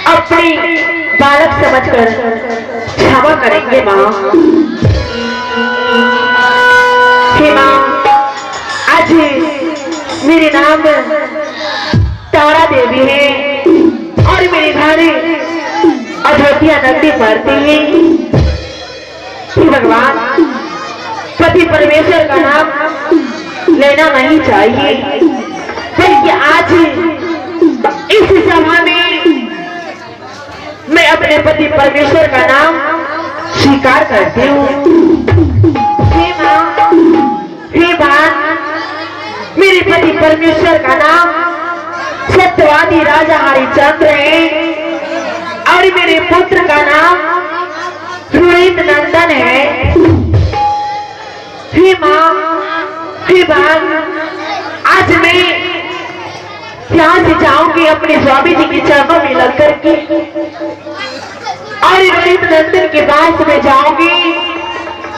अपनी बालक समझकर क्षमा करेंगे माँ। हे माँ, आज मेरे नाम तारा देवी है और मेरी भारी अयोध्या नगरी पड़ती है। भगवान, पति परमेश्वर का नाम लेना नहीं चाहिए, बल्कि आज इस सभा में मैं अपने पति परमेश्वर का नाम स्वीकार करती हूँ। हे माँ, हे बान, मेरे पति परमेश्वर का नाम सत्यवादी राजा हरिश्चंद्र है और मेरे पुत्र का नाम सुरेंद्र नंदन है। हे माँ, हे बान, आज मैं यहाँ से जाऊंगी अपने स्वामी जी के चरणों में लग करके और सुरेंद्र नंदन के पास में जाऊंगी।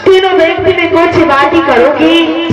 तीनों व्यक्ति में कुछ बात ही करूंगी।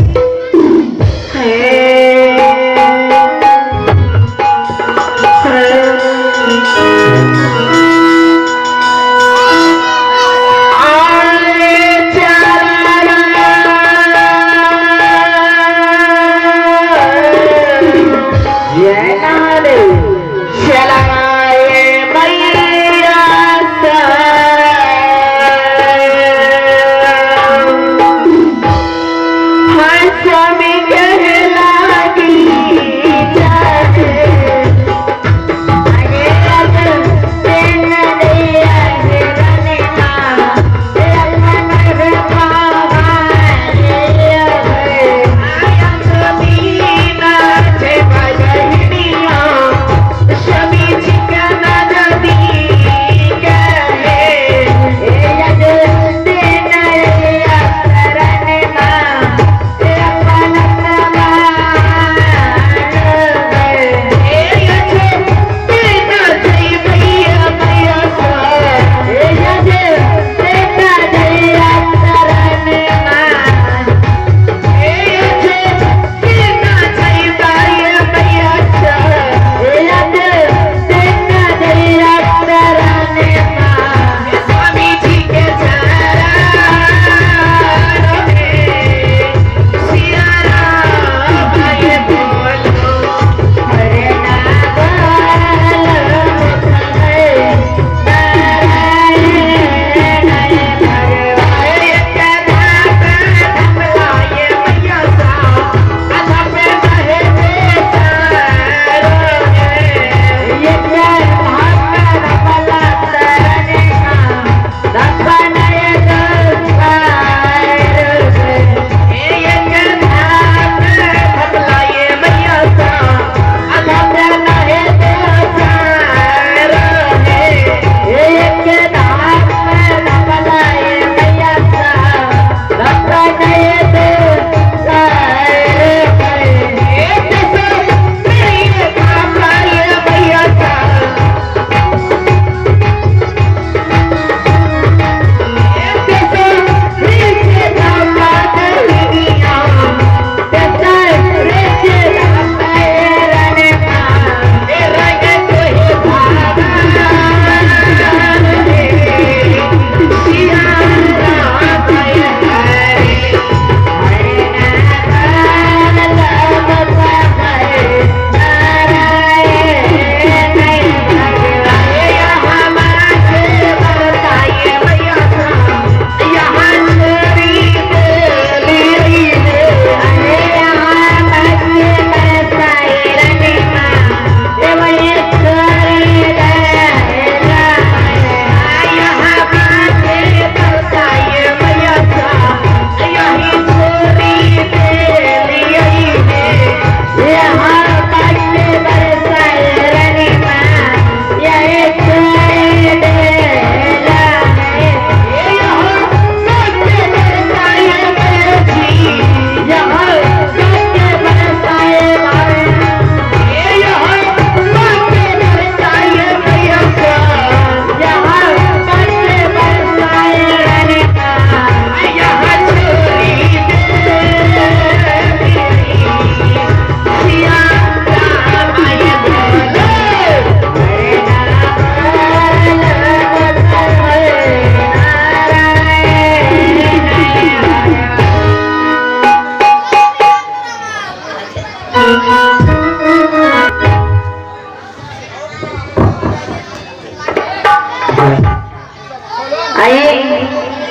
आइए,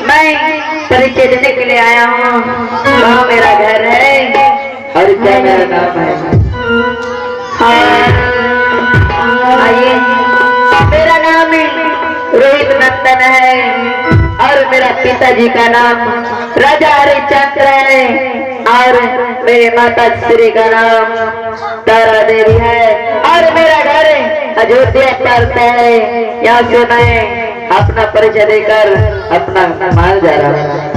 मैं परिचय देने के लिए आया हूँ। वहाँ मेरा घर है और क्या मेरा नाम है। आइए, मेरा नाम रोहित नंदन है और मेरा पिताजी का नाम राजा हरिश्चंद्र है और मेरी माता श्री का नाम तारा देवी है और मेरा घर अयोध्या पड़ता है। यहाँ से मैं अपना परिचय देकर अपना माल जा रहा हूँ।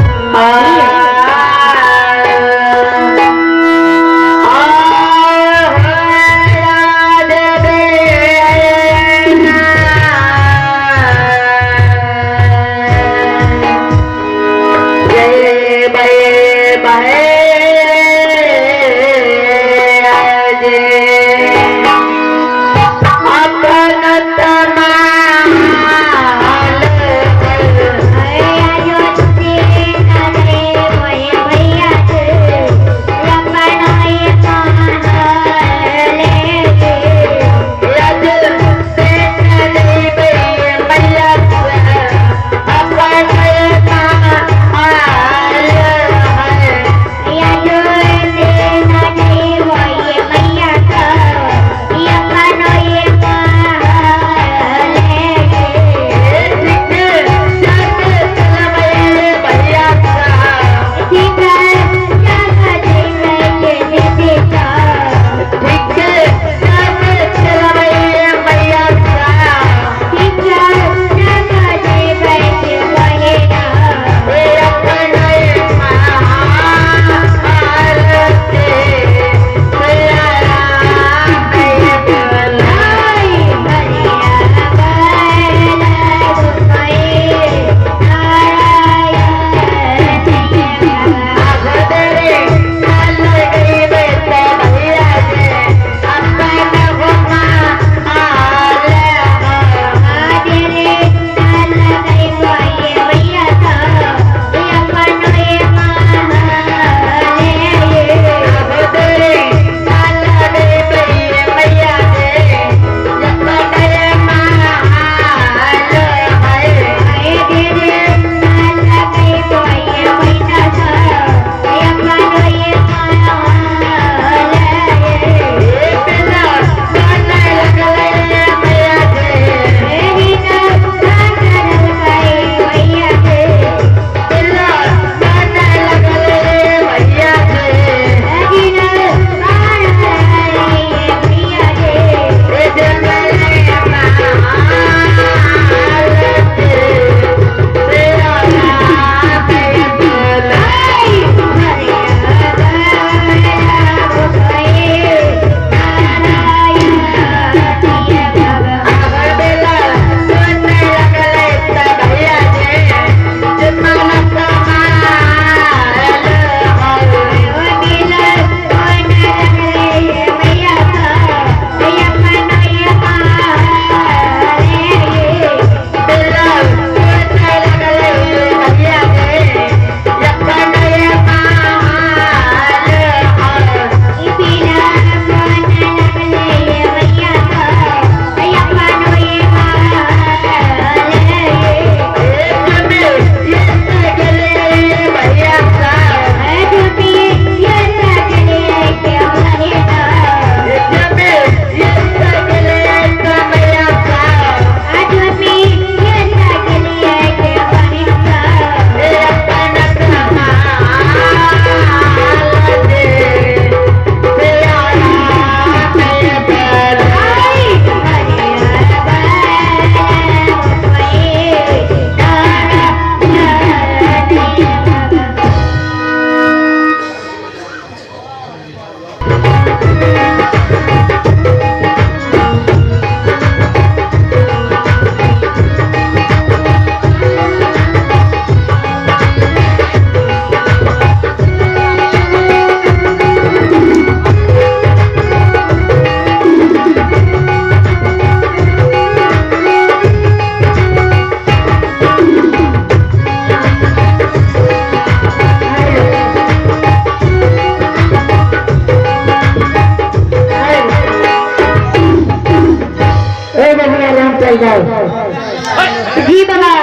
जी बाबा।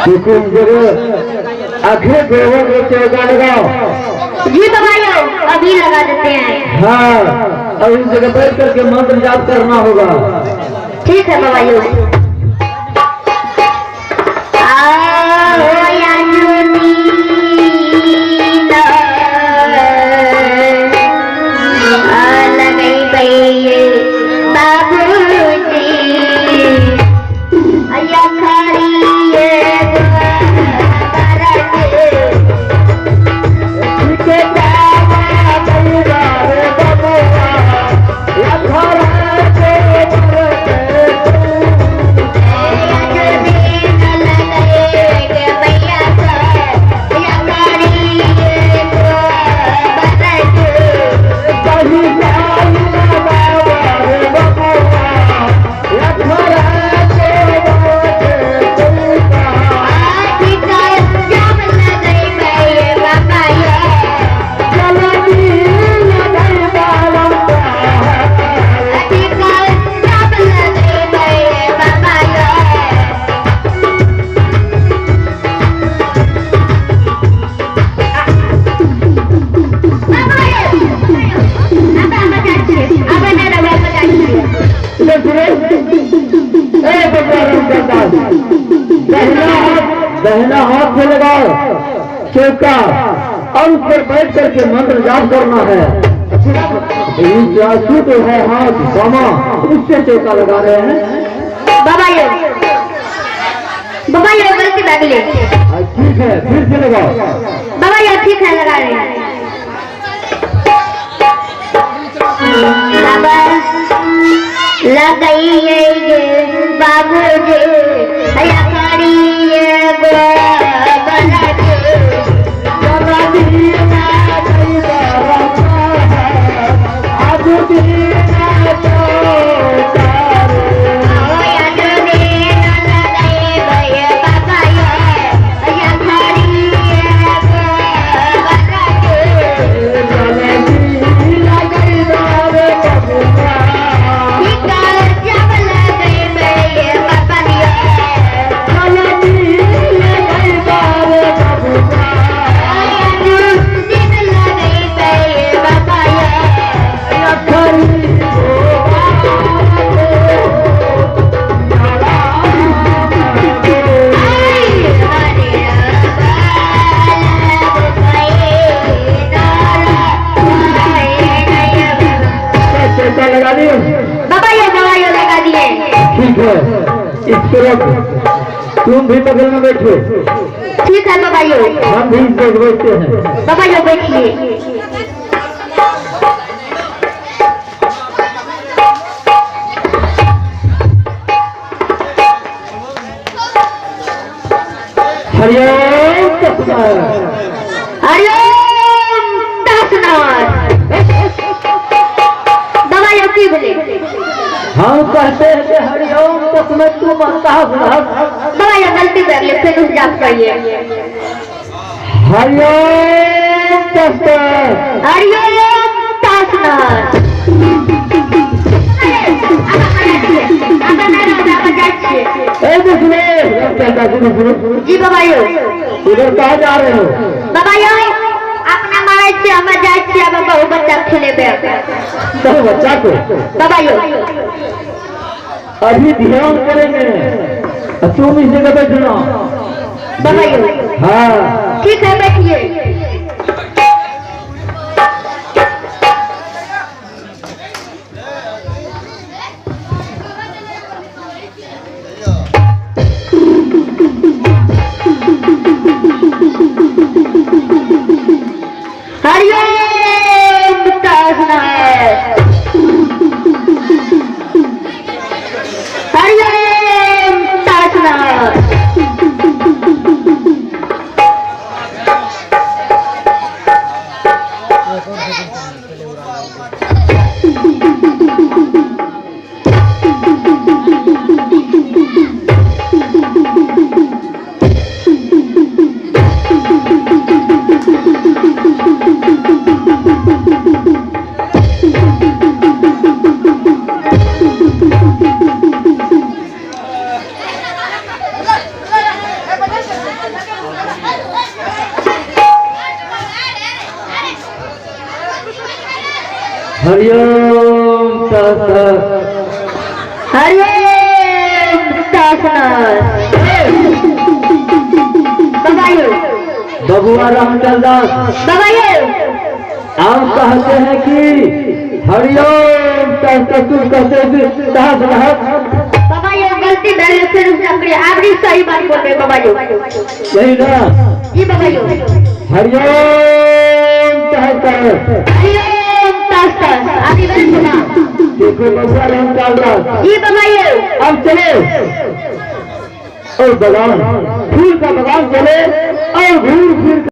देखो जगह आखिर गोबर में चौका लगाओ। जी बाबा अभी लगा देते हैं। हाँ, अब इस जगह बैठ करके मंत्र जाप करना होगा। ठीक है बाबा। दहना हाथ से लगाओ चौका और उस पर बैठ करके मंत्र जाप करना है। तो है हाथ बामा उससे चौका लगा रहे हैं। बाबा ये गलती लग ले। ठीक है फिर से लगाओ। बाबा ये ठीक है लगा रहे हैं। बाबा लगाइए बाबू जी लगा दिए बाबा ये लगा दिए। ठीक है इस तरफ तुम भी बगल में बैठो। ठीक है बाबा हम भी बैठते हैं। बाबा बैठिए। हरिओम तस्नार। हरिओम तस्नार। बोले हम कहते हैं कि हरिओम तस्मै तू मनता बाबा ये गलती कर ले फिर उस जाप करिए। हरिओम तस्मै हरिओम तस्मै। जी बाबा इधर कहाँ जा रहे हो? बाबा अपना मारे से हम जाए अब बहु बच्चा खेले बहु बच्चा को बाबा अभी ध्यान करेंगे तुम इस जगह बैठना। बाबा हाँ ठीक है बैठिए। हरिओम सहस्र हरिओम सहस्र बबायो बबुआ रामचंद्र दास बबायो आप कहते हैं कि हरिओम सहस्र तुम कहते हैं सहस्र बबायो गलती मेरे से अपने आप ही सही बात बोल रहे बबायो यही ना ये बबायो हरिओम सहस्र हरिओम सहस्र आदि बात सुना देखो बबुआ रामचंद्र दास ये बबायो अब चले और बगान फूल का बगान चले और घूम फिर